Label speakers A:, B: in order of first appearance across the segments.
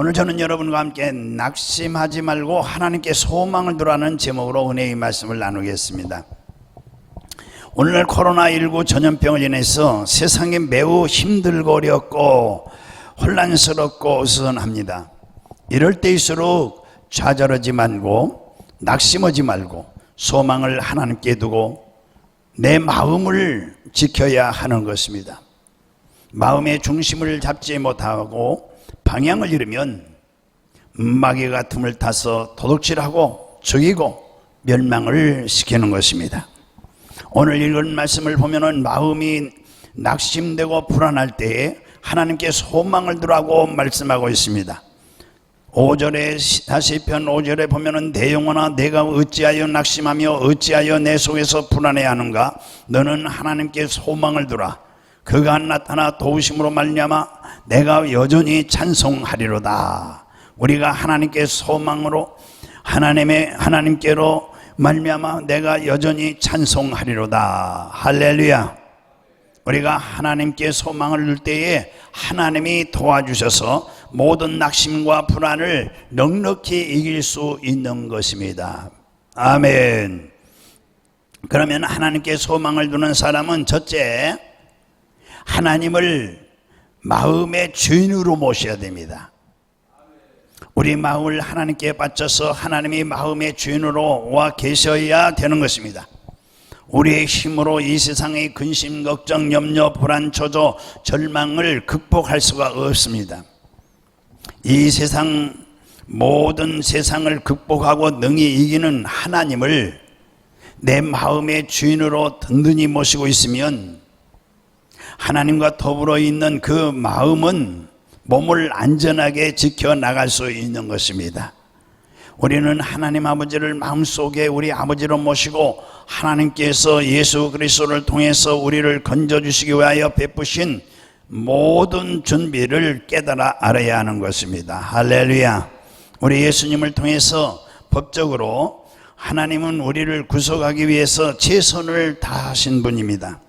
A: 오늘 저는 여러분과 함께 낙심하지 말고 하나님께 소망을 두라는 제목으로 은혜의 말씀을 나누겠습니다. 오늘날 코로나19 전염병을 인해서 세상이 매우 힘들고 어렵고 혼란스럽고 어수선합니다. 이럴 때일수록 좌절하지 말고 낙심하지 말고 소망을 하나님께 두고 내 마음을 지켜야 하는 것입니다. 마음의 중심을 잡지 못하고 방향을 잃으면 마귀가 틈을 타서 도둑질하고 죽이고 멸망을 시키는 것입니다. 오늘 읽은 말씀을 보면은 마음이 낙심되고 불안할 때에 하나님께 소망을 두라고 말씀하고 있습니다. 5절에 시편 5절에 보면은 내 영혼아 내가 어찌하여 낙심하며 어찌하여 내 속에서 불안해하는가. 너는 하나님께 소망을 두라. 그가 나타나 도우심으로 말미암아 내가 여전히 찬송하리로다. 우리가 하나님께 소망으로 하나님께로 말미암아 내가 여전히 찬송하리로다. 할렐루야. 우리가 하나님께 소망을 둘 때에 하나님이 도와주셔서 모든 낙심과 불안을 넉넉히 이길 수 있는 것입니다. 아멘. 그러면 하나님께 소망을 두는 사람은 첫째, 하나님을 마음의 주인으로 모셔야 됩니다. 우리 마음을 하나님께 바쳐서 하나님이 마음의 주인으로 와 계셔야 되는 것입니다. 우리의 힘으로 이 세상의 근심, 걱정, 염려, 불안, 초조, 절망을 극복할 수가 없습니다. 이 세상 모든 세상을 극복하고 능히 이기는 하나님을 내 마음의 주인으로 든든히 모시고 있으면 하나님과 더불어 있는 그 마음은 몸을 안전하게 지켜나갈 수 있는 것입니다. 우리는 하나님 아버지를 마음속에 우리 아버지로 모시고 하나님께서 예수 그리스도를 통해서 우리를 건져주시기 위하여 베푸신 모든 준비를 깨달아 알아야 하는 것입니다. 할렐루야. 우리 예수님을 통해서 법적으로 하나님은 우리를 구속하기 위해서 최선을 다하신 분입니다.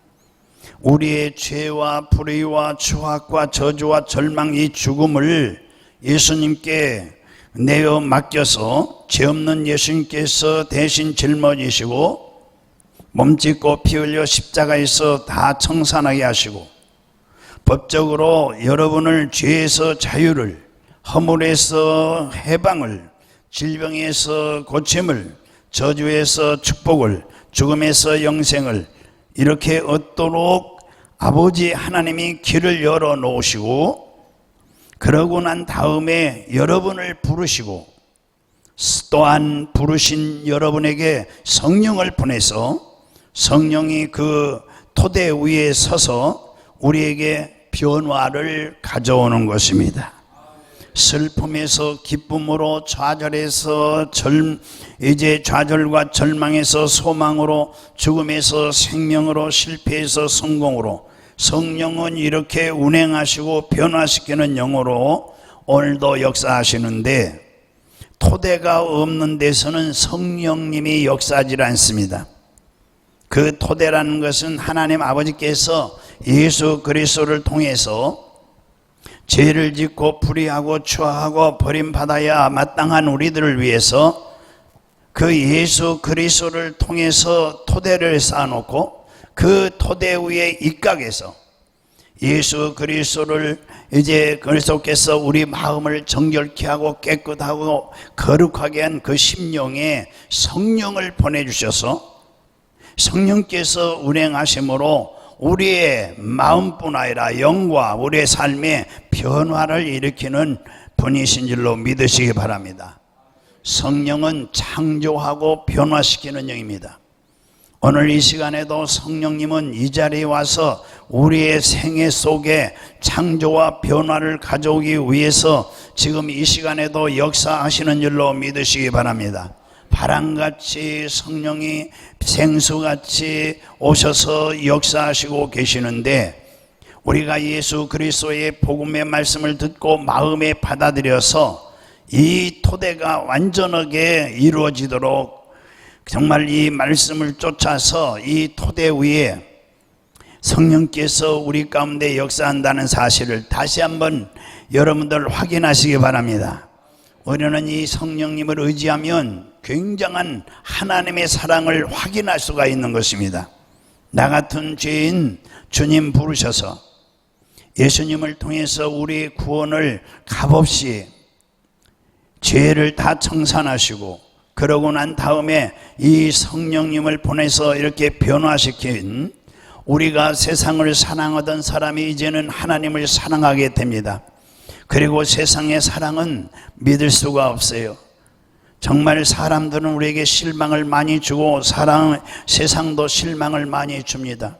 A: 우리의 죄와 불의와 추악과 저주와 절망, 이 죽음을 예수님께 내어 맡겨서 죄 없는 예수님께서 대신 짊어지시고 몸짓고 피 흘려 십자가에서 다 청산하게 하시고 법적으로 여러분을 죄에서 자유를, 허물에서 해방을, 질병에서 고침을, 저주에서 축복을, 죽음에서 영생을 이렇게 얻도록 아버지 하나님이 길을 열어 놓으시고, 그러고 난 다음에 여러분을 부르시고 또한 부르신 여러분에게 성령을 보내서 성령이 그 토대 위에 서서 우리에게 변화를 가져오는 것입니다. 슬픔에서 기쁨으로, 좌절에서 이제 좌절과 절망에서 소망으로, 죽음에서 생명으로, 실패에서 성공으로, 성령은 이렇게 운행하시고 변화시키는 영으로 오늘도 역사하시는데, 토대가 없는 데서는 성령님이 역사하지 않습니다. 그 토대라는 것은 하나님 아버지께서 예수 그리스도를 통해서 죄를 짓고 불의하고 추하고 버림받아야 마땅한 우리들을 위해서 그 예수 그리스도를 통해서 토대를 쌓아놓고 그 토대 위에 입각해서 예수 그리스도를 이제 그리스도께서 우리 마음을 정결케 하고 깨끗하고 거룩하게 한 그 심령에 성령을 보내주셔서 성령께서 운행하심으로 우리의 마음뿐 아니라 영과 우리의 삶에 변화를 일으키는 분이신 줄로 믿으시기 바랍니다. 성령은 창조하고 변화시키는 영입니다. 오늘 이 시간에도 성령님은 이 자리에 와서 우리의 생애 속에 창조와 변화를 가져오기 위해서 지금 이 시간에도 역사하시는 줄로 믿으시기 바랍니다. 바람같이 성령이 생수같이 오셔서 역사하시고 계시는데, 우리가 예수 그리스도의 복음의 말씀을 듣고 마음에 받아들여서 이 토대가 완전하게 이루어지도록 정말 이 말씀을 쫓아서 이 토대 위에 성령께서 우리 가운데 역사한다는 사실을 다시 한번 여러분들 확인하시기 바랍니다. 우리는 이 성령님을 의지하면 굉장한 하나님의 사랑을 확인할 수가 있는 것입니다. 나 같은 죄인 주님 부르셔서 예수님을 통해서 우리의 구원을 값없이 죄를 다 청산하시고, 그러고 난 다음에 이 성령님을 보내서 이렇게 변화시킨 우리가 세상을 사랑하던 사람이 이제는 하나님을 사랑하게 됩니다. 그리고 세상의 사랑은 믿을 수가 없어요. 정말 사람들은 우리에게 실망을 많이 주고 세상도 실망을 많이 줍니다.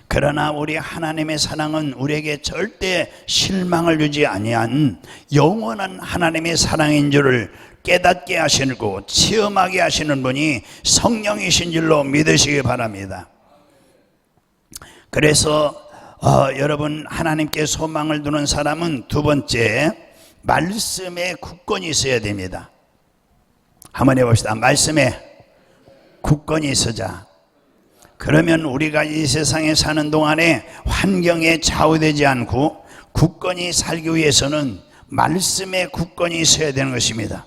A: 그러나 우리 하나님의 사랑은 우리에게 절대 실망을 주지 아니한 영원한 하나님의 사랑인 줄을 깨닫게 하시고 체험하게 하시는 분이 성령이신 줄로 믿으시기 바랍니다. 그래서 여러분, 하나님께 소망을 두는 사람은 두 번째, 말씀에 굳건히 있어야 됩니다. 한번 해봅시다. 말씀에 굳건히 있으자. 그러면 우리가 이 세상에 사는 동안에 환경에 좌우되지 않고 굳건히 살기 위해서는 말씀에 굳건히 있어야 되는 것입니다.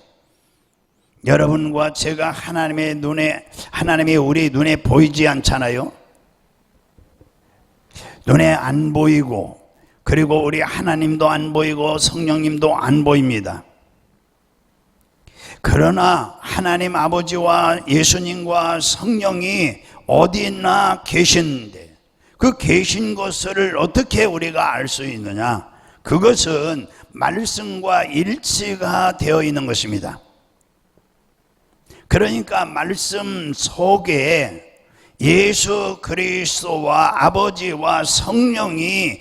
A: 여러분과 제가 하나님이 우리 눈에 보이지 않잖아요. 눈에 안 보이고, 그리고 우리 하나님도 안 보이고 성령님도 안 보입니다. 그러나 하나님 아버지와 예수님과 성령이 어디 있나 계신데, 그 계신 것을 어떻게 우리가 알 수 있느냐? 그것은 말씀과 일치가 되어 있는 것입니다. 그러니까 말씀 속에 예수 그리스도와 아버지와 성령이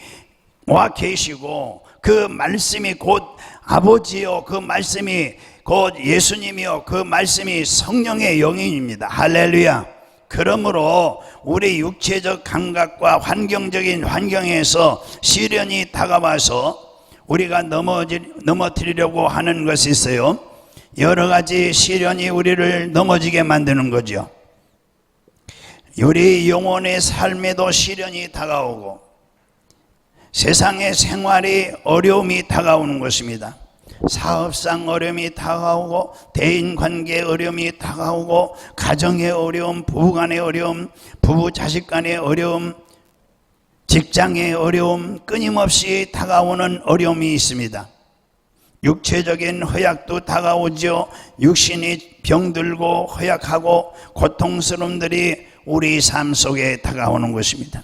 A: 와 계시고, 그 말씀이 곧 아버지요, 그 말씀이 곧 예수님이요, 그 말씀이 성령의 영입니다. 할렐루야. 그러므로 우리 육체적 감각과 환경적인 환경에서 시련이 다가와서 우리가 넘어뜨리려고 하는 것이 있어요. 여러 가지 시련이 우리를 넘어지게 만드는 거죠. 우리 영혼의 삶에도 시련이 다가오고, 세상의 생활이 어려움이 다가오는 것입니다. 사업상 어려움이 다가오고, 대인관계의 어려움이 다가오고, 가정의 어려움, 부부간의 어려움, 부부 자식 간의 어려움, 직장의 어려움, 끊임없이 다가오는 어려움이 있습니다. 육체적인 허약도 다가오죠. 육신이 병들고 허약하고 고통스러움들이 우리 삶 속에 다가오는 것입니다.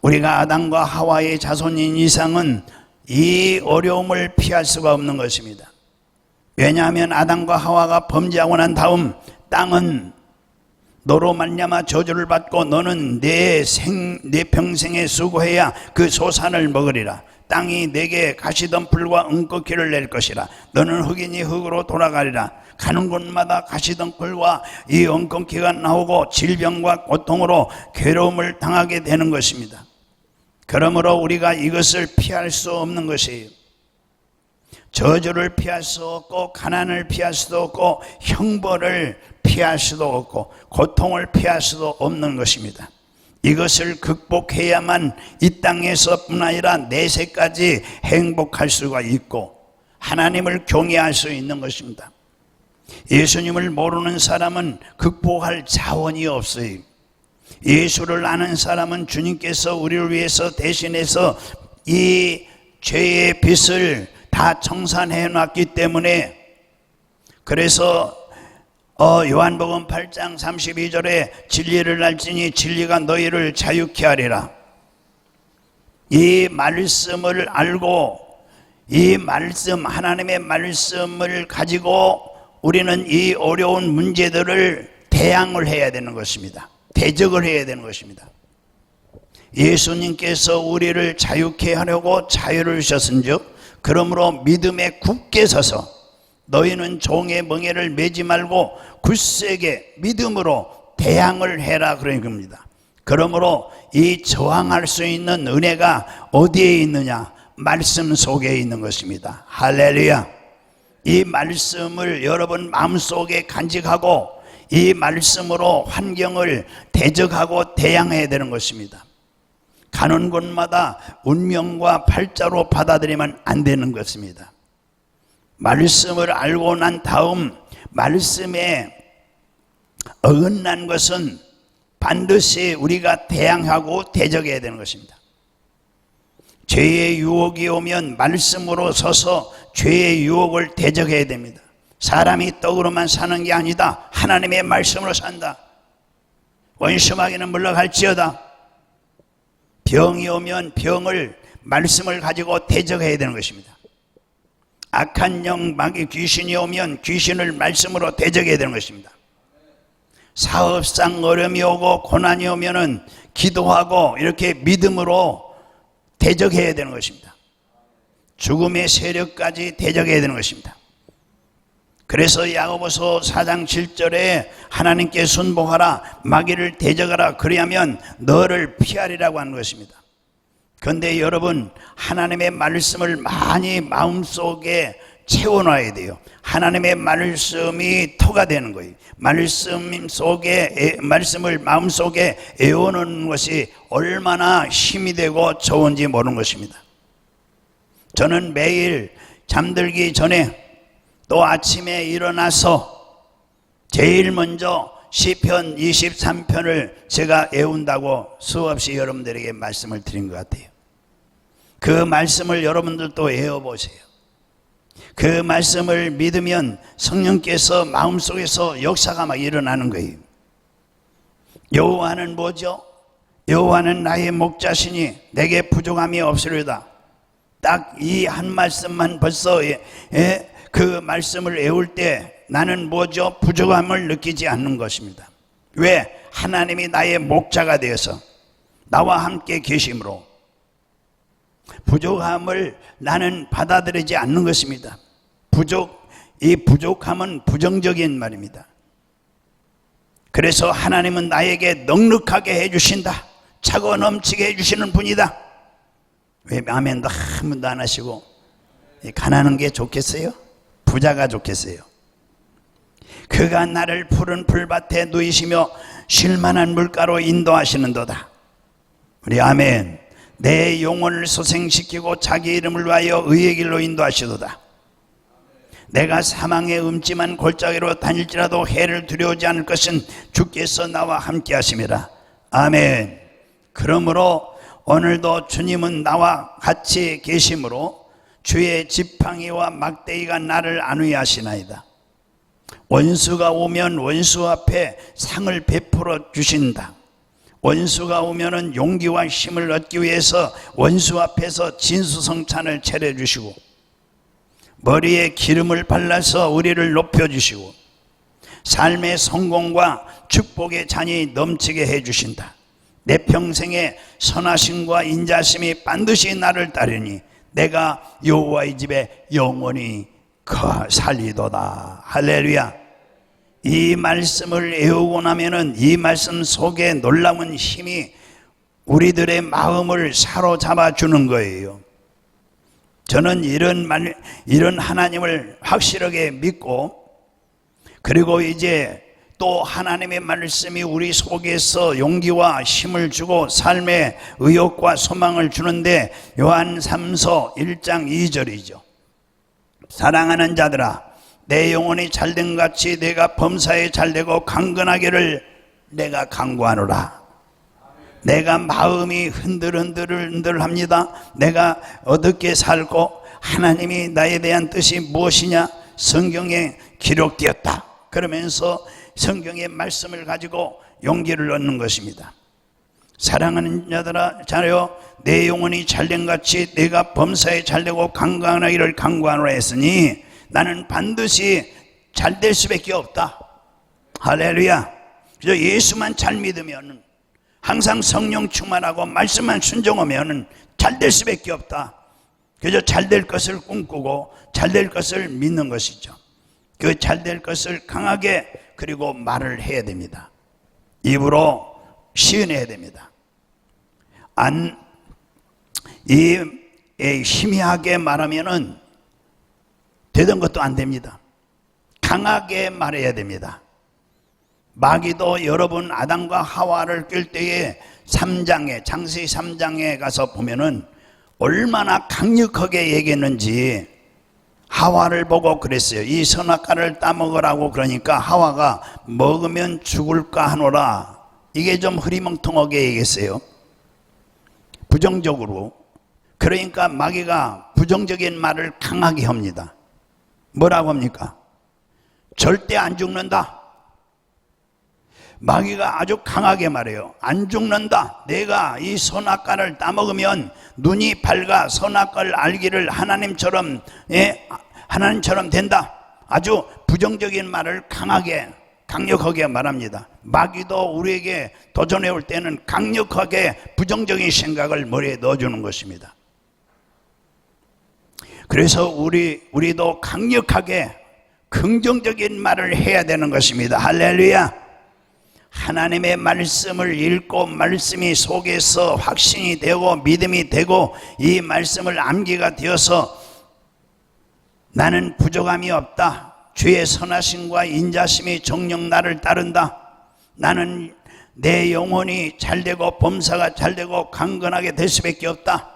A: 우리가 아담과 하와의 자손인 이상은 이 어려움을 피할 수가 없는 것입니다. 왜냐하면 아담과 하와가 범죄하고 난 다음 땅은 너로 말미암아 저주를 받고 너는 내 평생에 수고해야 그 소산을 먹으리라. 땅이 내게 가시덤불과 은꺾이를 낼 것이라. 너는 흙이니 흙으로 돌아가리라. 가는 곳마다 가시덤불과 이 은꺾이가 나오고 질병과 고통으로 괴로움을 당하게 되는 것입니다. 그러므로 우리가 이것을 피할 수 없는 것이에요. 저주를 피할 수 없고, 가난을 피할 수도 없고, 형벌을 피할 수도 없고, 고통을 피할 수도 없는 것입니다. 이것을 극복해야만 이 땅에서뿐 아니라 내세까지 행복할 수가 있고 하나님을 경외할 수 있는 것입니다. 예수님을 모르는 사람은 극복할 자원이 없어요. 예수를 아는 사람은 주님께서 우리를 위해서 대신해서 이 죄의 빚을 다 청산해 놨기 때문에, 그래서 요한복음 8장 32절에 진리를 알지니 진리가 너희를 자유케 하리라. 이 말씀을 알고, 이 말씀, 하나님의 말씀을 가지고 우리는 이 어려운 문제들을 대항을 해야 되는 것입니다. 대적을 해야 되는 것입니다. 예수님께서 우리를 자유케 하려고 자유를 주셨은즉, 그러므로 믿음에 굳게 서서 너희는 종의 멍에를 매지 말고 굳세게 믿음으로 대항을 해라, 그런 겁니다. 그러므로 이 저항할 수 있는 은혜가 어디에 있느냐? 말씀 속에 있는 것입니다. 할렐루야. 이 말씀을 여러분 마음속에 간직하고 이 말씀으로 환경을 대적하고 대항해야 되는 것입니다. 가는 곳마다 운명과 팔자로 받아들이면 안 되는 것입니다. 말씀을 알고 난 다음 말씀에 어긋난 것은 반드시 우리가 대항하고 대적해야 되는 것입니다. 죄의 유혹이 오면 말씀으로 서서 죄의 유혹을 대적해야 됩니다. 사람이 떡으로만 사는 게 아니다. 하나님의 말씀으로 산다. 원수마귀는 물러갈지어다. 병이 오면 병을 말씀을 가지고 대적해야 되는 것입니다. 악한 영, 마귀, 귀신이 오면 귀신을 말씀으로 대적해야 되는 것입니다. 사업상 어려움이 오고 고난이 오면은 기도하고 이렇게 믿음으로 대적해야 되는 것입니다. 죽음의 세력까지 대적해야 되는 것입니다. 그래서 야고보서 4장 7절에 하나님께 순복하라, 마귀를 대적하라, 그리하면 너를 피하리라고 하는 것입니다. 그런데 여러분, 하나님의 말씀을 많이 마음속에 채워놔야 돼요. 하나님의 말씀이 토가 되는 거예요. 말씀을 마음속에 애워놓는 것이 얼마나 힘이 되고 좋은지 모르는 것입니다. 저는 매일 잠들기 전에 또 아침에 일어나서 제일 먼저 시편 23편을 제가 애운다고 수없이 여러분들에게 말씀을 드린 것 같아요. 그 말씀을 여러분들도 외워보세요. 그 말씀을 믿으면 성령께서 마음속에서 역사가 막 일어나는 거예요. 여호와는 뭐죠? 여호와는 나의 목자시니 내게 부족함이 없으리로다. 딱 이 한 말씀만 벌써 그 말씀을 외울 때 나는 뭐죠? 부족함을 느끼지 않는 것입니다. 왜? 하나님이 나의 목자가 되어서 나와 함께 계심으로 부족함을 나는 받아들이지 않는 것입니다. 이 부족함은 부정적인 말입니다. 그래서 하나님은 나에게 넉넉하게 해주신다. 차고 넘치게 해주시는 분이다. 왜 아멘도 한 번도 안 하시고 가난한 게 좋겠어요? 부자가 좋겠어요? 그가 나를 푸른 풀밭에 누이시며 쉴만한 물가로 인도하시는도다. 우리 아멘. 내 영혼을 소생시키고 자기 이름을 위하여 의의 길로 인도하시도다. 내가 사망의 음침한 골짜기로 다닐지라도 해를 두려워하지 않을 것은 주께서 나와 함께 하심이라. 아멘. 그러므로 오늘도 주님은 나와 같이 계심으로 주의 지팡이와 막대기가 나를 안위하시나이다. 원수가 오면 원수 앞에 상을 베풀어 주신다. 원수가 오면은 용기와 힘을 얻기 위해서 원수 앞에서 진수성찬을 차려주시고 머리에 기름을 발라서 우리를 높여주시고 삶의 성공과 축복의 잔이 넘치게 해주신다. 내 평생에 선하심과 인자심이 반드시 나를 따르니 내가 여호와의 집에 영원히 살리도다. 할렐루야. 이 말씀을 외우고 나면은 이 말씀 속에 놀라운 힘이 우리들의 마음을 사로잡아 주는 거예요. 저는 이런 하나님을 확실하게 믿고, 그리고 이제 또 하나님의 말씀이 우리 속에서 용기와 힘을 주고 삶의 의욕과 소망을 주는데 요한 3서 1장 2절이죠. 사랑하는 자들아, 내 영혼이 잘된 같이 내가 범사에 잘되고 강건하기를 내가 간구하노라. 내가 마음이 흔들합니다. 내가 어떻게 살고 하나님이 나에 대한 뜻이 무엇이냐? 성경에 기록되었다. 그러면서 성경의 말씀을 가지고 용기를 얻는 것입니다. 사랑하는 자들아, 내 영혼이 잘된 같이 내가 범사에 잘되고 강건하기를 간구하노라 했으니 나는 반드시 잘될 수밖에 없다. 할렐루야. 그래서 예수만 잘 믿으면, 항상 성령 충만하고 말씀만 순종하면 잘될 수밖에 없다. 그래서 잘될 것을 꿈꾸고 잘될 것을 믿는 것이죠. 그 잘될 것을 강하게 그리고 말을 해야 됩니다. 입으로 시인해야 됩니다. 희미하게 말하면은 되던 것도 안 됩니다. 강하게 말해야 됩니다. 마귀도 여러분 아담과 하와를 낄 때에 3장에 창세기 3장에 가서 보면은 얼마나 강력하게 얘기했는지 하와를 보고 그랬어요. 이 선악과를 따먹으라고 그러니까 하와가 먹으면 죽을까 하노라. 이게 좀 흐리멍텅하게 얘기했어요. 부정적으로. 그러니까 마귀가 부정적인 말을 강하게 합니다. 뭐라고 합니까? 절대 안 죽는다. 마귀가 아주 강하게 말해요. 안 죽는다. 내가 이 선악과를 따먹으면 눈이 밝아 선악과를 알기를 하나님처럼 된다. 아주 부정적인 말을 강력하게 말합니다. 마귀도 우리에게 도전해 올 때는 강력하게 부정적인 생각을 머리에 넣어주는 것입니다. 그래서 우리도 강력하게 긍정적인 말을 해야 되는 것입니다. 할렐루야. 하나님의 말씀을 읽고 말씀이 속에서 확신이 되고 믿음이 되고 이 말씀을 암기가 되어서 나는 부족함이 없다. 주의 선하심과 인자심이 정녕 나를 따른다. 나는 내 영혼이 잘되고 범사가 잘되고 강건하게 될 수밖에 없다.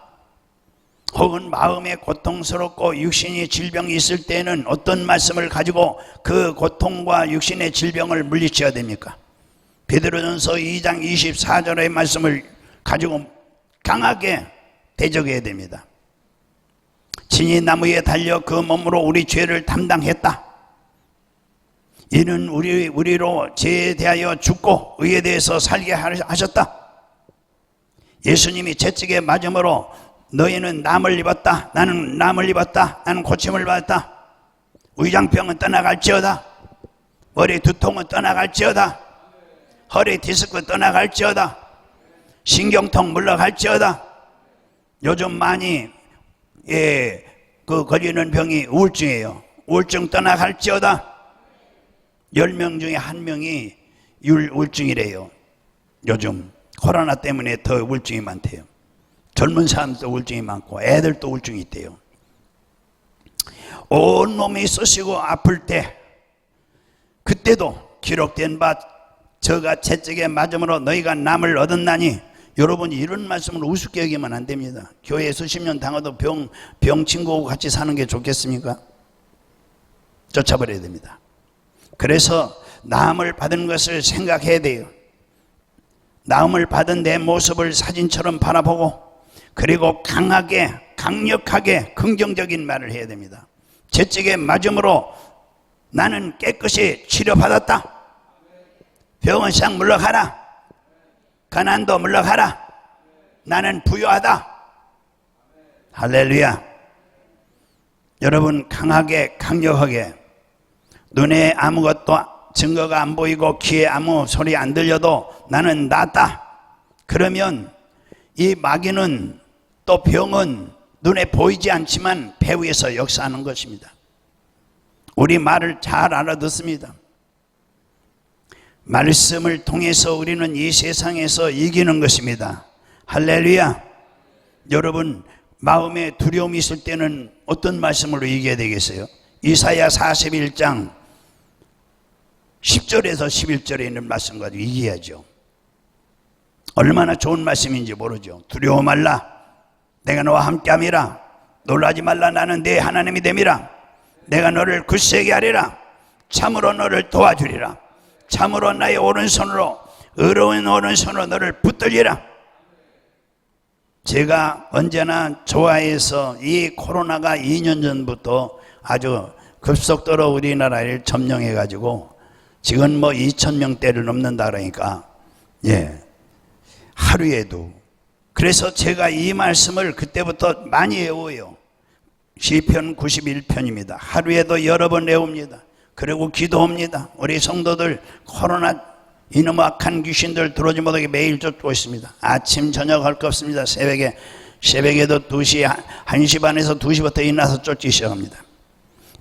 A: 혹은 마음에 고통스럽고 육신의 질병이 있을 때는 어떤 말씀을 가지고 그 고통과 육신의 질병을 물리쳐야 됩니까? 베드로전서 2장 24절의 말씀을 가지고 강하게 대적해야 됩니다. 친히 나무에 달려 그 몸으로 우리 죄를 담당했다. 이는 우리로 죄에 대하여 죽고 의에 대해서 살게 하셨다. 예수님이 채찍에 맞음으로 너희는 남을 입었다. 나는 남을 입었다. 나는 고침을 받았다. 위장병은 떠나갈지어다. 머리 두통은 떠나갈지어다. 허리 디스크 떠나갈지어다. 신경통 물러갈지어다. 요즘 많이 걸리는 병이 우울증이에요. 우울증 떠나갈지어다. 10명 중에 1명이 우울증이래요. 요즘 코로나 때문에 더 우울증이 많대요. 젊은 사람도 우울증이 많고 애들도 우울증이 있대요. 온몸이 쑤시고 아플 때 그때도 기록된 바 저가 채찍에 맞음으로 너희가 남을 얻었나니. 여러분이 이런 말씀을 우습게 여기면 안 됩니다. 교회에 수십 년 당해도 병 친구하고 같이 사는 게 좋겠습니까? 쫓아버려야 됩니다. 그래서 나음을 받은 것을 생각해야 돼요. 나음을 받은 내 모습을 사진처럼 바라보고 그리고 강력하게 긍정적인 말을 해야 됩니다. 채찍에 맞음으로 나는 깨끗이 치료받았다. 병은 싹 물러가라. 가난도 물러가라. 나는 부유하다. 할렐루야. 여러분 강력하게 눈에 아무것도 증거가 안 보이고 귀에 아무 소리 안 들려도 나는 낫다. 그러면 이 마귀는 또 병은 눈에 보이지 않지만 배 위에서 역사하는 것입니다. 우리 말을 잘 알아듣습니다. 말씀을 통해서 우리는 이 세상에서 이기는 것입니다. 할렐루야. 여러분 마음에 두려움이 있을 때는 어떤 말씀으로 이겨야 되겠어요? 이사야 41장 10절에서 11절에 있는 말씀 가지고 이겨야죠. 얼마나 좋은 말씀인지 모르죠. 두려워 말라. 내가 너와 함께함이라. 놀라지 말라. 나는 네 하나님이 됨이라. 내가 너를 굳세게 하리라. 참으로 너를 도와주리라. 참으로 나의 오른손으로 의로운 오른손으로 너를 붙들리라. 제가 언제나 좋아해서 이 코로나가 2년 전부터 아주 급속도로 우리나라를 점령해 가지고 지금 2,000명대를 넘는다 그러니까 하루에도. 그래서 제가 이 말씀을 그때부터 많이 외워요. 시편 91편입니다. 하루에도 여러 번 외웁니다. 그리고 기도합니다. 우리 성도들 코로나 이놈 악한 귀신들 들어오지 못하게 매일 쫓고 있습니다. 아침 저녁 할 거 없습니다. 새벽에도 2시 1시 반에서 2시부터 일어나서 쫓기 시작합니다.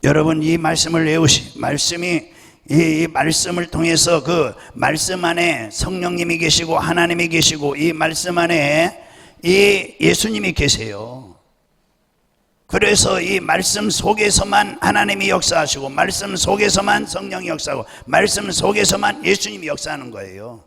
A: 여러분 이 말씀을 외우시. 말씀이 이 말씀을 통해서 그 말씀 안에 성령님이 계시고 하나님이 계시고 이 말씀 안에 이 예수님이 계세요. 그 그래서 이 말씀 속에서만 하나님이 역사하시고, 말씀 속에서만 성령이 역사하고, 말씀 속에서만 예수님이 역사하는 거예요.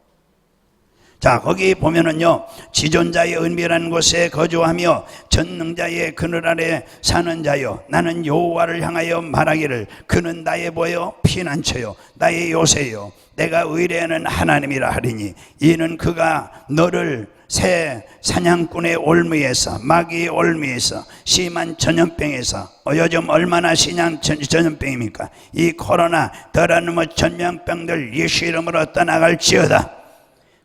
A: 자, 거기 보면은요, 지존자의 은밀한 곳에 거주하며 전능자의 그늘 아래 사는 자여, 나는 여호와를 향하여 말하기를 그는 나의 보여 피난처요 나의 요새요 내가 의뢰하는 하나님이라 하리니, 이는 그가 너를 새 사냥꾼의 올무에서, 마귀의 올무에서, 심한 전염병에서, 요즘 얼마나 심한 전염병입니까? 이 코로나 더러는 전염병들 예수 이름으로 떠나갈지어다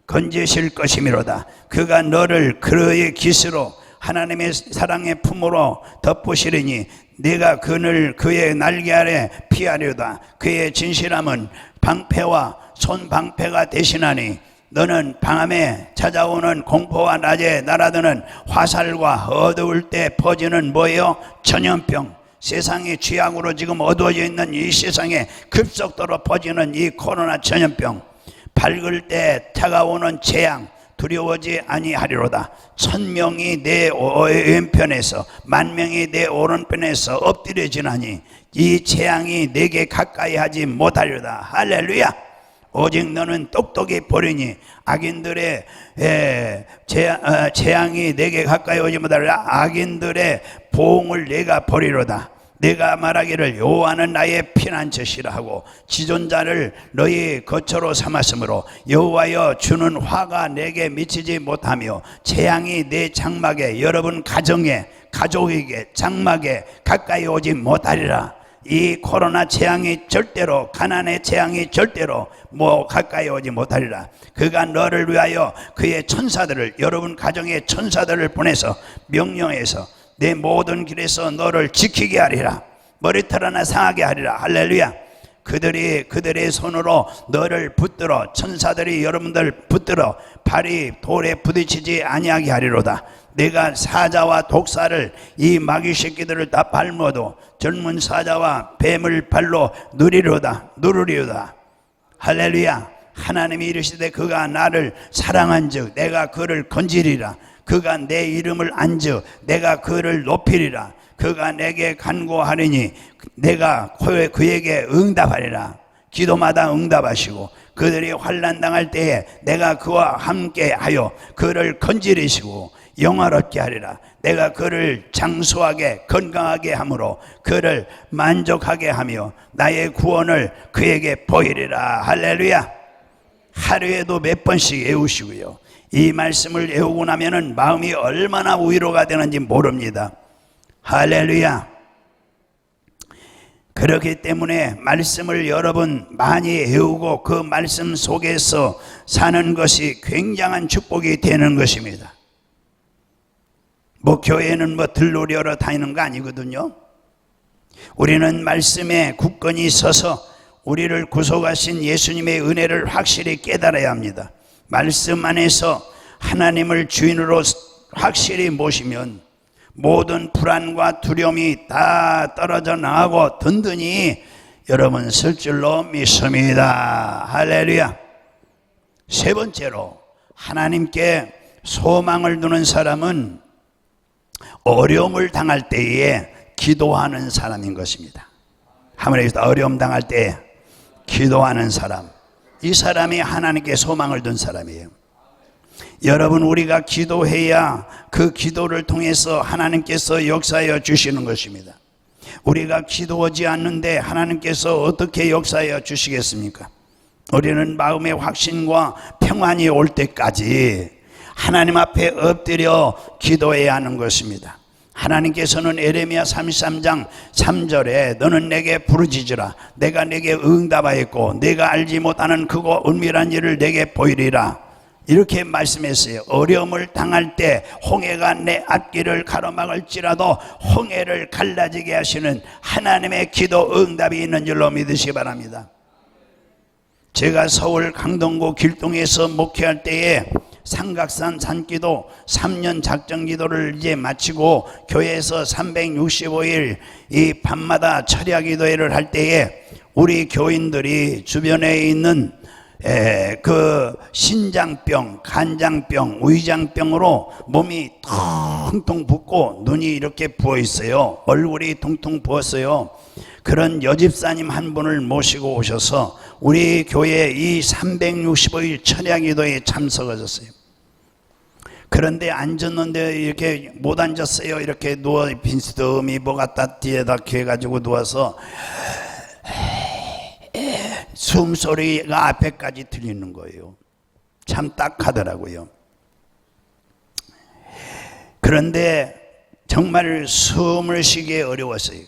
A: 건지실 것이미로다. 그가 너를 그의 깃으로 하나님의 사랑의 품으로 덮으시리니 네가 그의 날개 아래 피하려다. 그의 진실함은 방패와 손방패가 대신하니, 너는 밤에 찾아오는 공포와 낮에 날아드는 화살과 어두울 때 퍼지는 뭐예요? 전염병. 세상이 취약으로 지금 어두워져 있는 이 세상에 급속도로 퍼지는 이 코로나 전염병, 밝을 때 다가오는 재앙 두려워지 아니하리로다. 1000명이 내 왼편에서 10,000명이 내 오른편에서 엎드려지나니 이 재앙이 내게 가까이 하지 못하리로다. 할렐루야. 오직 너는 똑똑히 보리니 악인들의 재앙이 내게 가까이 오지 못하리라. 악인들의 보응을 내가 보리로다. 내가 말하기를 여호와는 나의 피난처시라 하고 지존자를 너희 거처로 삼았으므로 여호와여 주는 화가 내게 미치지 못하며 재앙이 내 장막에, 여러분 가정에, 가족에게, 장막에 가까이 오지 못하리라. 이 코로나 재앙이 절대로, 가난의 재앙이 절대로 가까이 오지 못하리라. 그가 너를 위하여 그의 천사들을, 여러분 가정의 천사들을 보내서 명령해서 내 모든 길에서 너를 지키게 하리라. 머리털 하나 상하게 하리라. 할렐루야. 그들의 손으로 너를 붙들어, 천사들이 여러분들 붙들어 발이 돌에 부딪히지 아니하게 하리로다. 내가 사자와 독사를, 이 마귀 새끼들을 다 밟아도 젊은 사자와 뱀을 발로 누르리로다. 할렐루야. 하나님이 이르시되 그가 나를 사랑한즉 내가 그를 건지리라. 그가 내 이름을 안즉 내가 그를 높이리라. 그가 내게 간구하리니 내가 그에게 응답하리라. 기도마다 응답하시고, 그들이 환난 당할 때에 내가 그와 함께 하여 그를 건지리시고 영화롭게 하리라. 내가 그를 장수하게 건강하게 함으로 그를 만족하게 하며 나의 구원을 그에게 보이리라. 할렐루야. 하루에도 몇 번씩 외우시고요, 이 말씀을 외우고 나면은 마음이 얼마나 위로가 되는지 모릅니다. 할렐루야. 그렇기 때문에 말씀을 여러분 많이 외우고 그 말씀 속에서 사는 것이 굉장한 축복이 되는 것입니다. 교회는 들러리하러 다니는 거 아니거든요. 우리는 말씀에 굳건히 서서 우리를 구속하신 예수님의 은혜를 확실히 깨달아야 합니다. 말씀 안에서 하나님을 주인으로 확실히 모시면 모든 불안과 두려움이 다 떨어져 나가고 든든히 여러분 설 줄로 믿습니다. 할렐루야. 세 번째로, 하나님께 소망을 두는 사람은 어려움을 당할 때에 기도하는 사람인 것입니다. 하나님께서 어려움 당할 때에 기도하는 사람, 이 사람이 하나님께 소망을 둔 사람이에요. 여러분, 우리가 기도해야 그 기도를 통해서 하나님께서 역사하여 주시는 것입니다. 우리가 기도하지 않는데 하나님께서 어떻게 역사하여 주시겠습니까? 우리는 마음의 확신과 평안이 올 때까지 하나님 앞에 엎드려 기도해야 하는 것입니다. 하나님께서는 에레미야 33장 3절에 너는 내게 부르짖으라. 내가 내게 응답하였고 내가 알지 못하는 크고 은밀한 일을 내게 보이리라. 이렇게 말씀했어요. 어려움을 당할 때 홍해가 내 앞길을 가로막을지라도 홍해를 갈라지게 하시는 하나님의 기도 응답이 있는 줄로 믿으시기 바랍니다. 제가 서울 강동구 길동에서 목회할 때에 삼각산 산기도 3년 작정기도를 이제 마치고 교회에서 365일 이 밤마다 철야 기도회를 할 때에 우리 교인들이 주변에 있는 그 신장병, 간장병, 위장병으로 몸이 텅텅 붓고 눈이 이렇게 부어 있어요. 얼굴이 퉁퉁 부었어요. 그런 여집사님 한 분을 모시고 오셔서 우리 교회 이 365일 철야기도에 참석하셨어요. 그런데 앉았는데 이렇게 못 앉았어요. 이렇게 누워 빈스듬히 뭐 갖다 뒤에다 해가지고 누워서 숨소리가 앞에까지 들리는 거예요. 참 딱하더라고요. 그런데 정말 숨을 쉬기 어려웠어요.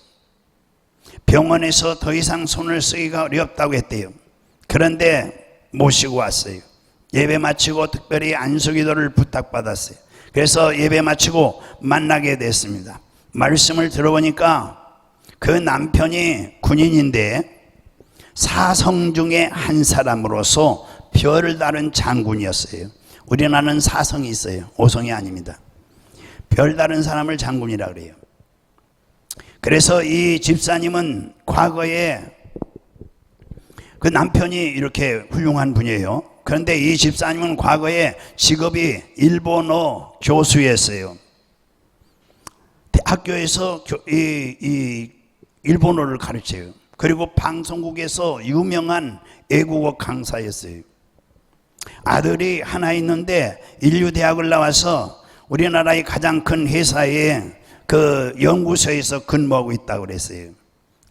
A: 병원에서 더 이상 손을 쓰기가 어렵다고 했대요. 그런데 모시고 왔어요. 예배 마치고 특별히 안수기도를 부탁받았어요. 그래서 예배 마치고 만나게 됐습니다. 말씀을 들어보니까 그 남편이 군인인데 사성 중에 한 사람으로서 별을 다른 장군이었어요. 우리나라는 사성이 있어요. 오성이 아닙니다. 별 다른 사람을 장군이라 그래요. 그래서 이 집사님은 과거에 그 남편이 이렇게 훌륭한 분이에요. 그런데 이 집사님은 과거에 직업이 일본어 교수였어요. 학교에서 이 일본어를 가르쳐요. 그리고 방송국에서 유명한 애국어 강사였어요. 아들이 하나 있는데 인류대학을 나와서 우리나라의 가장 큰 회사에 그 연구소에서 근무하고 있다고 그랬어요.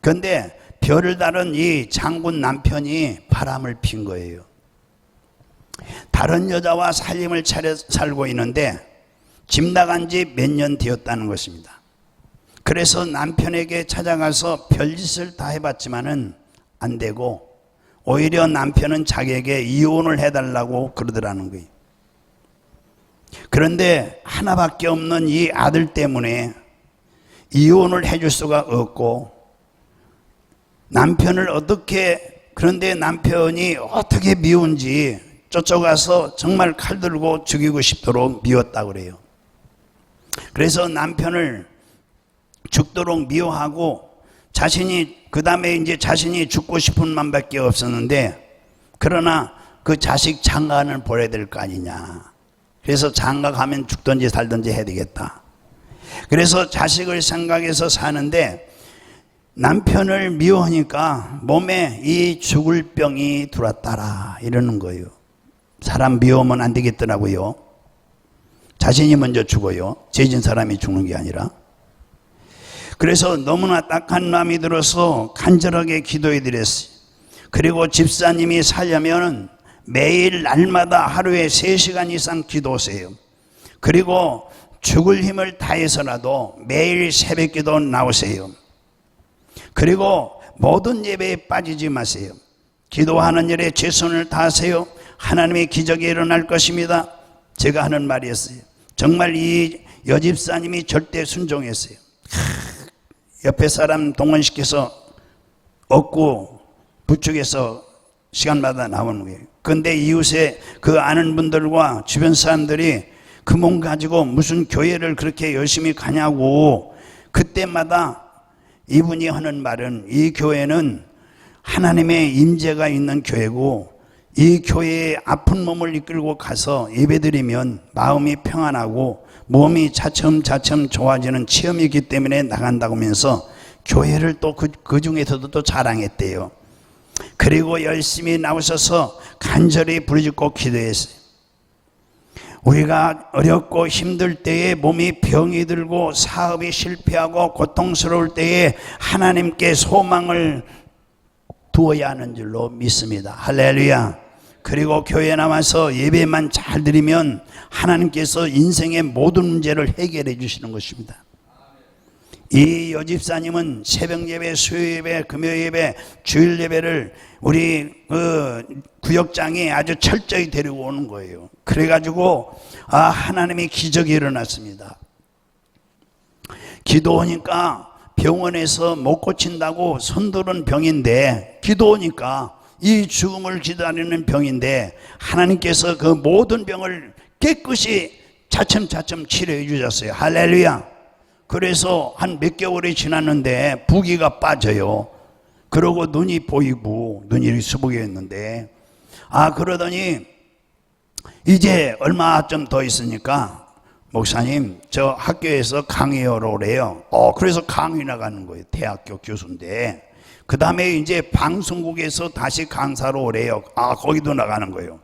A: 그런데 별을 다른 이 장군 남편이 바람을 핀 거예요. 다른 여자와 살림을 차려 살고 있는데 집 나간 지 몇 년 되었다는 것입니다. 그래서 남편에게 찾아가서 별짓을 다 해봤지만은 안 되고 오히려 남편은 자기에게 이혼을 해달라고 그러더라는 거예요. 그런데 하나밖에 없는 이 아들 때문에 이혼을 해줄 수가 없고 남편을 그런데 남편이 어떻게 미운지 쫓아가서 정말 칼 들고 죽이고 싶도록 미웠다고 그래요. 그래서 남편을 죽도록 미워하고 그 다음에 이제 자신이 죽고 싶은 마음밖에 없었는데 그러나 그 자식 장가는 보내야 될 거 아니냐. 그래서 장가 가면 죽든지 살든지 해야 되겠다. 그래서 자식을 생각해서 사는데 남편을 미워하니까 몸에 이 죽을 병이 들어왔다라 이러는 거예요. 사람 미워하면 안 되겠더라고요. 자신이 먼저 죽어요. 죄진 사람이 죽는 게 아니라. 그래서 너무나 딱한 마음이 들어서 간절하게 기도해 드렸어요. 그리고 집사님이 살려면 매일 날마다 하루에 3시간 이상 기도하세요. 그리고 죽을 힘을 다해서라도 매일 새벽기도 나오세요. 그리고 모든 예배에 빠지지 마세요. 기도하는 일에 최선을 다하세요. 하나님의 기적이 일어날 것입니다. 제가 하는 말이었어요. 정말 이 여집사님이 절대 순종했어요. 옆에 사람 동원시켜서 얻고 부축해서 시간마다 나오는 거예요. 그런데 이웃에 그 아는 분들과 주변 사람들이 그 몸 가지고 무슨 교회를 그렇게 열심히 가냐고 그때마다 이분이 하는 말은 이 교회는 하나님의 임재가 있는 교회고 이 교회에 아픈 몸을 이끌고 가서 예배드리면 마음이 평안하고 몸이 차츰차츰 좋아지는 체험이기 때문에 나간다고 하면서 교회를 또 그 중에서도 또 자랑했대요. 그리고 열심히 나오셔서 간절히 부르짖고 기도했어요. 우리가 어렵고 힘들 때에 몸이 병이 들고 사업이 실패하고 고통스러울 때에 하나님께 소망을 두어야 하는 줄로 믿습니다. 할렐루야. 그리고 교회에 나와서 예배만 잘 드리면 하나님께서 인생의 모든 문제를 해결해 주시는 것입니다. 이 여집사님은 새벽 예배, 수요 예배, 금요 예배, 주일 예배를 우리 구역장이 아주 철저히 데리고 오는 거예요. 그래가지고 하나님의 기적이 일어났습니다. 기도하니까 병원에서 못 고친다고 손들은 병인데 기도하니까 이 죽음을 기다리는 병인데 하나님께서 그 모든 병을 깨끗이 차츰차츰 치료해 주셨어요. 할렐루야. 그래서 한 몇 개월이 지났는데 부기가 빠져요. 그러고 눈이 보이고 눈이 수북했는데 그러더니 이제 얼마쯤 더 있으니까 목사님 저 학교에서 강의하러 오래요. 그래서 강의 나가는 거예요. 대학교 교수인데. 그 다음에 이제 방송국에서 다시 강사로 오래요. 거기도 나가는 거예요.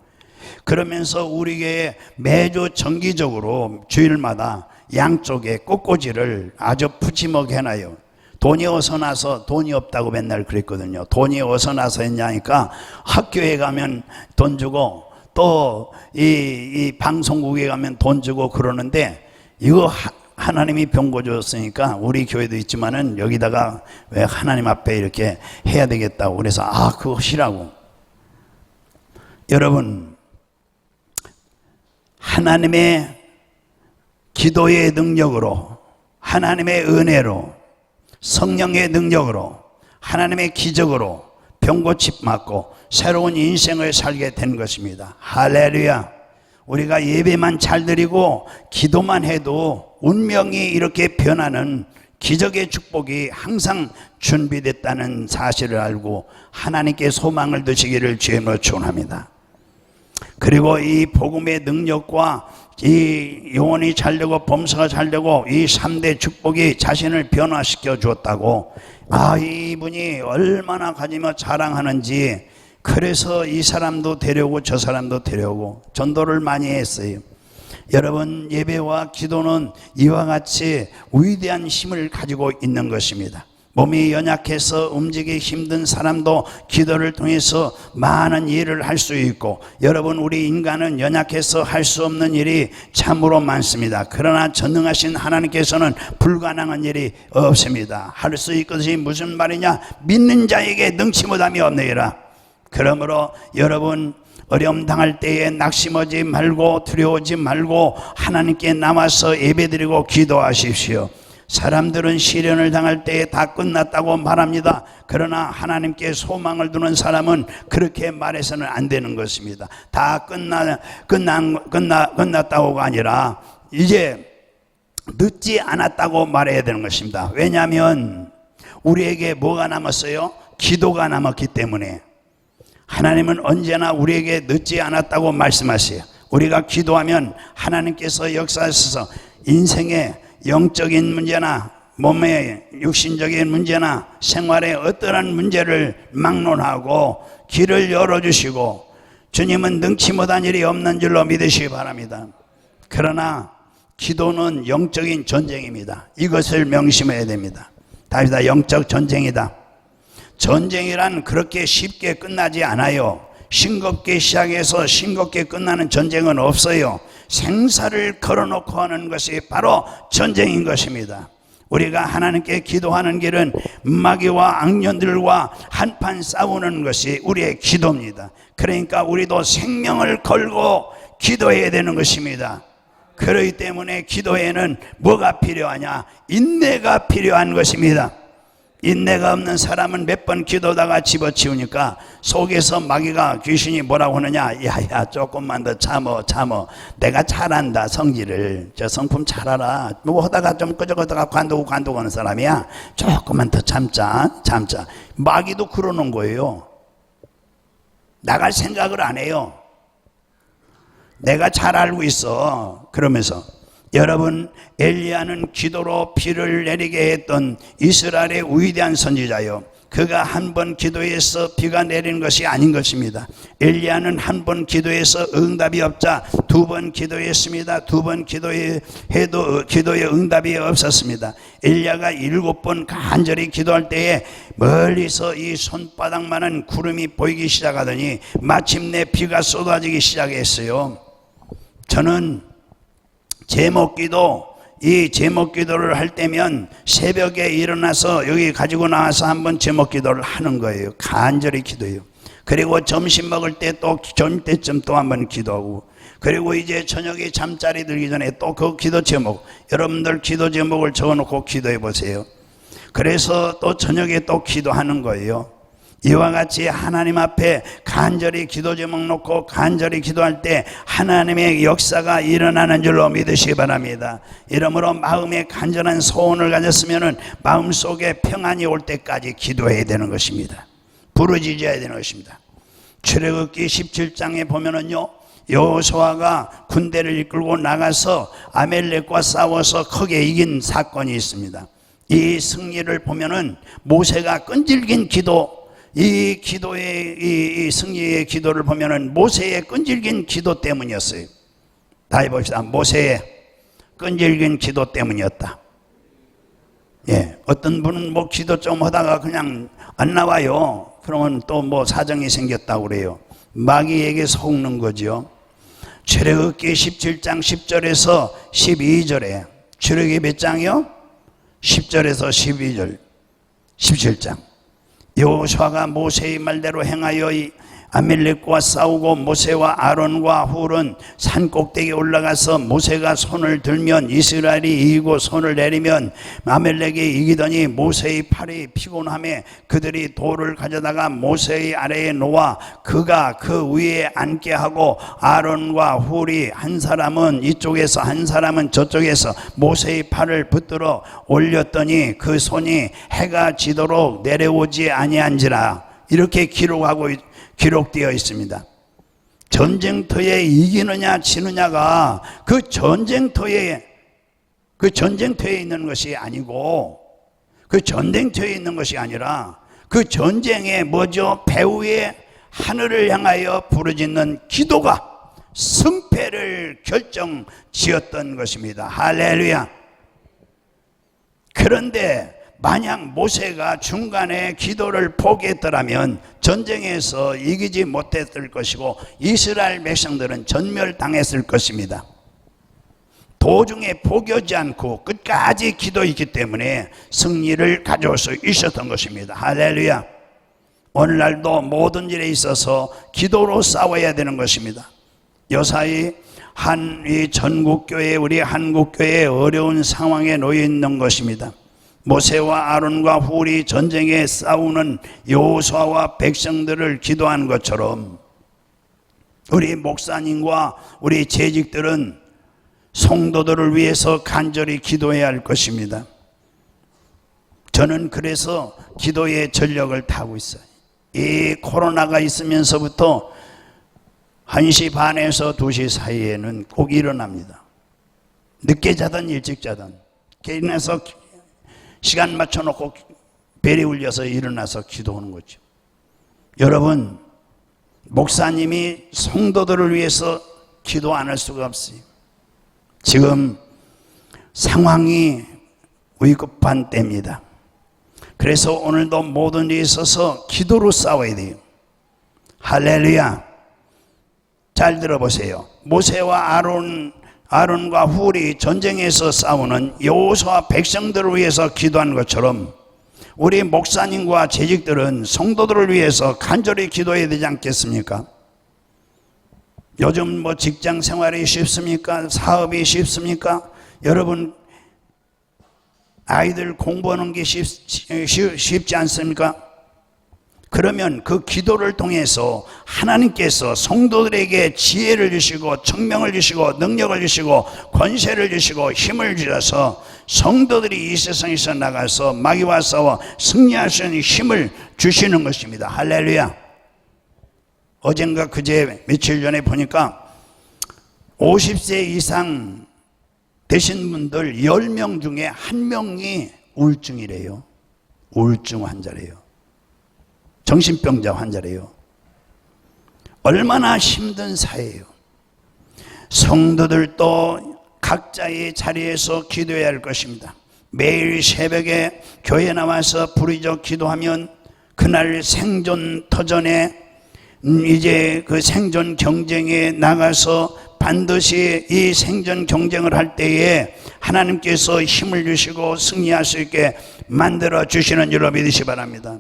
A: 그러면서 우리 교회 매주 정기적으로 주일마다 양쪽에 꽃꽂이를 아주 푸짐하게 해놔요. 돈이 어서 나서 돈이 없다고 맨날 그랬거든요. 돈이 어서 나서 했냐니까 학교에 가면 돈 주고 또 이 방송국에 가면 돈 주고 그러는데 이거 하나님이 병고 줬으니까 우리 교회도 있지만은 여기다가 왜 하나님 앞에 이렇게 해야 되겠다고 그래서 그거 하시라고. 여러분 하나님의 기도의 능력으로 하나님의 은혜로 성령의 능력으로 하나님의 기적으로 병고침 맞고 새로운 인생을 살게 된 것입니다. 할렐루야. 우리가 예배만 잘 드리고 기도만 해도 운명이 이렇게 변하는 기적의 축복이 항상 준비됐다는 사실을 알고 하나님께 소망을 두시기를 주님으로 축원합니다. 그리고 이 복음의 능력과 이 영혼이 잘되고 범사가 잘되고 이 3대 축복이 자신을 변화시켜 주었다고 이분이 얼마나 가지며 자랑하는지 그래서 이 사람도 데려오고 저 사람도 데려오고 전도를 많이 했어요. 여러분 예배와 기도는 이와 같이 위대한 힘을 가지고 있는 것입니다. 몸이 연약해서 움직이기 힘든 사람도 기도를 통해서 많은 일을 할 수 있고 여러분 우리 인간은 연약해서 할 수 없는 일이 참으로 많습니다. 그러나 전능하신 하나님께서는 불가능한 일이 없습니다. 할 수 있것이 무슨 말이냐? 믿는 자에게 능치 못함이 없느니라. 그러므로 여러분 어려움 당할 때에 낙심하지 말고 두려워하지 말고 하나님께 나와서 예배드리고 기도하십시오. 사람들은 시련을 당할 때에 다 끝났다고 말합니다. 그러나 하나님께 소망을 두는 사람은 그렇게 말해서는 안 되는 것입니다. 다 끝났다고가 아니라 이제 늦지 않았다고 말해야 되는 것입니다. 왜냐하면 우리에게 뭐가 남았어요? 기도가 남았기 때문에. 하나님은 언제나 우리에게 늦지 않았다고 말씀하세요. 우리가 기도하면 하나님께서 역사하셔서 인생의 영적인 문제나 몸의 육신적인 문제나 생활의 어떠한 문제를 막론하고 길을 열어주시고 주님은 능치 못한 일이 없는 줄로 믿으시기 바랍니다. 그러나 기도는 영적인 전쟁입니다. 이것을 명심해야 됩니다. 다윗아, 영적 전쟁이다. 전쟁이란 그렇게 쉽게 끝나지 않아요. 싱겁게 시작해서 싱겁게 끝나는 전쟁은 없어요. 생사를 걸어놓고 하는 것이 바로 전쟁인 것입니다. 우리가 하나님께 기도하는 길은 마귀와 악년들과 한판 싸우는 것이 우리의 기도입니다. 그러니까 우리도 생명을 걸고 기도해야 되는 것입니다. 그렇기 때문에 기도에는 뭐가 필요하냐? 인내가 필요한 것입니다. 인내가 없는 사람은 몇 번 기도다가 집어치우니까 속에서 마귀가 귀신이 뭐라고 하느냐? 야야 조금만 더 참어. 내가 잘한다. 성질을 저 성품 잘하라. 뭐 하다가 좀 끄적끄덕 관두고 하는 사람이야. 조금만 더 참자. 마귀도 그러는 거예요. 나갈 생각을 안 해요. 내가 잘 알고 있어. 그러면서 여러분, 엘리야는 기도로 비를 내리게 했던 이스라엘의 위대한 선지자요. 그가 한 번 기도해서 비가 내리는 것이 아닌 것입니다. 엘리야는 한 번 기도해서 응답이 없자 2번 기도했습니다. 2번 기도해도 기도에 응답이 없었습니다. 엘리야가 7번 간절히 기도할 때에 멀리서 이 손바닥만한 구름이 보이기 시작하더니 마침내 비가 쏟아지기 시작했어요. 저는 제목기도, 이 제목기도를 할 때면 새벽에 일어나서 여기 가지고 나와서 한번 제목기도를 하는 거예요. 간절히 기도해요. 그리고 점심 먹을 때 또 점심 때쯤 또 한번 기도하고, 그리고 이제 저녁에 잠자리 들기 전에 또 그 기도 제목, 여러분들 기도 제목을 적어놓고 기도해 보세요. 그래서 또 저녁에 또 기도하는 거예요. 이와 같이 하나님 앞에 간절히 기도 제목 놓고 간절히 기도할 때 하나님의 역사가 일어나는 줄로 믿으시기 바랍니다. 이러므로 마음에 간절한 소원을 가졌으면 마음속에 평안이 올 때까지 기도해야 되는 것입니다. 부르짖어야 되는 것입니다. 출애굽기 17장에 보면은요, 여호수아가 군대를 이끌고 나가서 아멜렉과 싸워서 크게 이긴 사건이 있습니다. 이 승리를 보면은 모세가 끈질긴 기도, 이 기도의 이 승리의 기도를 보면은 모세의 끈질긴 기도 때문이었어요. 다시 봅시다. 모세의 끈질긴 기도 때문이었다. 예, 어떤 분은 뭐 기도 좀 하다가 그냥 안 나와요. 그러면 또 뭐 사정이 생겼다고 그래요. 마귀에게 속는 거죠. 출애굽기 17장 10절에서 12절에, 출애굽기 몇 장이요? 10절에서 12절, 17장. 여호수아가 모세의 말대로 행하여 아멜렉과 싸우고 모세와 아론과 훌은 산 꼭대기에 올라가서 모세가 손을 들면 이스라엘이 이기고 손을 내리면 아멜렉이 이기더니 모세의 팔이 피곤함에 그들이 돌을 가져다가 모세의 아래에 놓아 그가 그 위에 앉게 하고 아론과 훌이 한 사람은 이쪽에서 한 사람은 저쪽에서 모세의 팔을 붙들어 올렸더니 그 손이 해가 지도록 내려오지 아니한지라. 이렇게 기록되어 있습니다. 전쟁터에 이기느냐 지느냐가 그 전쟁터에 있는 것이 아니고, 그 전쟁터에 있는 것이 아니라 그 전쟁의 뭐죠? 배후의 하늘을 향하여 부르짖는 기도가 승패를 결정지었던 것입니다. 할렐루야. 그런데 만약 모세가 중간에 기도를 포기했더라면 전쟁에서 이기지 못했을 것이고 이스라엘 백성들은 전멸당했을 것입니다. 도중에 포기하지 않고 끝까지 기도했기 때문에 승리를 가져올 수 있었던 것입니다. 할렐루야. 오늘날도 모든 일에 있어서 기도로 싸워야 되는 것입니다. 요사이 이 전국교회, 우리 한국교회의 어려운 상황에 놓여 있는 것입니다. 모세와 아론과 훌이 전쟁에 싸우는 여호수아와 백성들을 기도한 것처럼 우리 목사님과 우리 재직들은 성도들을 위해서 간절히 기도해야 할 것입니다. 저는 그래서 기도의 전력을 타고 있어요. 이 코로나가 있으면서부터 1시 반에서 2시 사이에는 꼭 일어납니다. 늦게 자든 일찍 자든 일어나서 시간 맞춰놓고 벨이 울려서 일어나서 기도하는 거죠. 여러분, 목사님이 성도들을 위해서 기도 안 할 수가 없어요. 지금 상황이 위급한 때입니다. 그래서 오늘도 모든 일에 있어서 기도로 싸워야 돼요. 할렐루야. 잘 들어보세요. 모세와 아론과 훌이 전쟁에서 싸우는 여호수아 백성들을 위해서 기도한 것처럼 우리 목사님과 재직들은 성도들을 위해서 간절히 기도해야 되지 않겠습니까? 요즘 뭐 직장 생활이 쉽습니까? 사업이 쉽습니까? 여러분 아이들 공부하는 게 쉽지 않습니까? 그러면 그 기도를 통해서 하나님께서 성도들에게 지혜를 주시고 청명을 주시고 능력을 주시고 권세를 주시고 힘을 주셔서 성도들이 이 세상에서 나가서 마귀와 싸워 승리할 수 있는 힘을 주시는 것입니다. 할렐루야. 어젠가 그제 며칠 전에 보니까 50세 이상 되신 분들 10명 중에 1명이 우울증이래요. 우울증 환자래요. 정신병자 환자래요. 얼마나 힘든 사회예요. 성도들도 각자의 자리에서 기도해야 할 것입니다. 매일 새벽에 교회 나와서 부르짖어 기도하면 그날 생존 터전에 이제 그 생존 경쟁에 나가서 반드시 이 생존 경쟁을 할 때에 하나님께서 힘을 주시고 승리할 수 있게 만들어 주시는 줄 믿으시 바랍니다.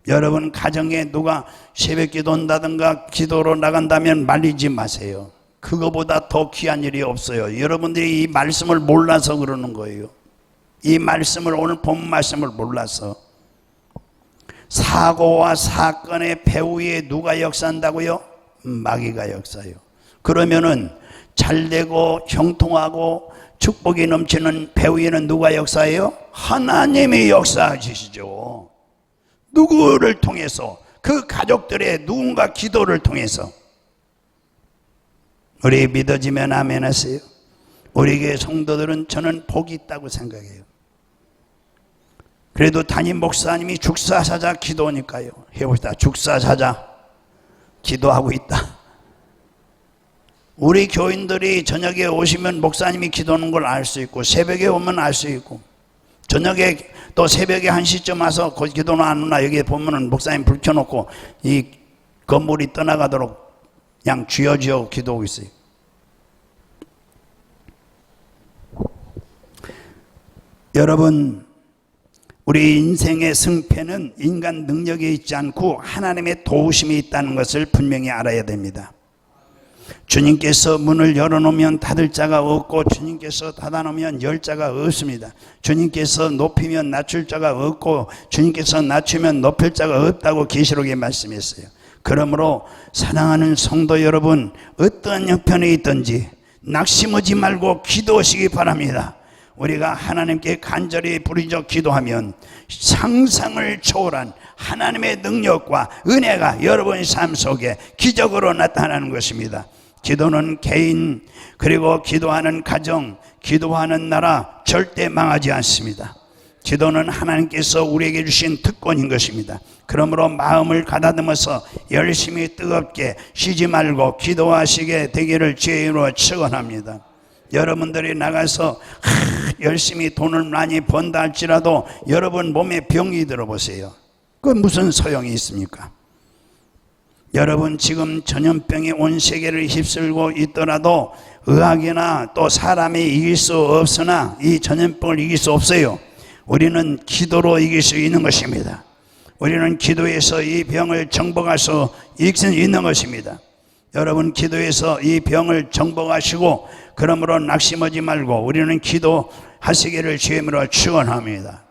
A: 여러분 가정에 누가 새벽 기도 온다든가 기도로 나간다면 말리지 마세요. 그거보다 더 귀한 일이 없어요. 여러분들이 이 말씀을 몰라서 그러는 거예요. 이 말씀을, 오늘 본 말씀을 몰라서. 사고와 사건의 배후에 누가 역사한다고요? 마귀가 역사해요. 그러면은 잘되고 형통하고 축복이 넘치는 배후에는 누가 역사해요? 하나님이 역사하시죠. 누구를 통해서? 그 가족들의 누군가 기도를 통해서 우리 믿어지면 아멘 하세요. 우리 교회 성도들은 저는 복이 있다고 생각해요. 그래도 담임 목사님이 죽사사자 기도니까요. 해봅시다. 죽사사자 기도하고 있다. 우리 교인들이 저녁에 오시면 목사님이 기도하는 걸 알 수 있고, 새벽에 오면 알 수 있고, 저녁에 또 새벽에 1시쯤 와서 기도는 안 오나 여기 보면은 목사님 불 켜놓고 이 건물이 떠나가도록 그냥 쥐어쥐어 기도하고 있어요. 여러분, 우리 인생의 승패는 인간 능력에 있지 않고 하나님의 도우심이 있다는 것을 분명히 알아야 됩니다. 주님께서 문을 열어놓으면 닫을 자가 없고, 주님께서 닫아놓으면 열 자가 없습니다. 주님께서 높이면 낮출 자가 없고, 주님께서 낮추면 높일 자가 없다고 계시록에 말씀했어요. 그러므로 사랑하는 성도 여러분, 어떠한 형편에 있든지 낙심하지 말고 기도하시기 바랍니다. 우리가 하나님께 간절히 부르짖어 기도하면 상상을 초월한 하나님의 능력과 은혜가 여러분의 삶 속에 기적으로 나타나는 것입니다. 기도는 개인, 그리고 기도하는 가정, 기도하는 나라 절대 망하지 않습니다. 기도는 하나님께서 우리에게 주신 특권인 것입니다. 그러므로 마음을 가다듬어서 열심히 뜨겁게 쉬지 말고 기도하시게 되기를 주의 이름으로 축원합니다. 여러분들이 나가서 열심히 돈을 많이 번다 할지라도 여러분 몸에 병이 들어보세요. 그 무슨 소용이 있습니까? 여러분 지금 전염병이 온 세계를 휩쓸고 있더라도 의학이나 또 사람이 이길 수 없으나 이 전염병을 이길 수 없어요. 우리는 기도로 이길 수 있는 것입니다. 우리는 기도해서 이 병을 정복할 수 있는 것입니다. 여러분 기도해서 이 병을 정복하시고, 그러므로 낙심하지 말고 우리는 기도하시기를 주의 이름으로 축원합니다.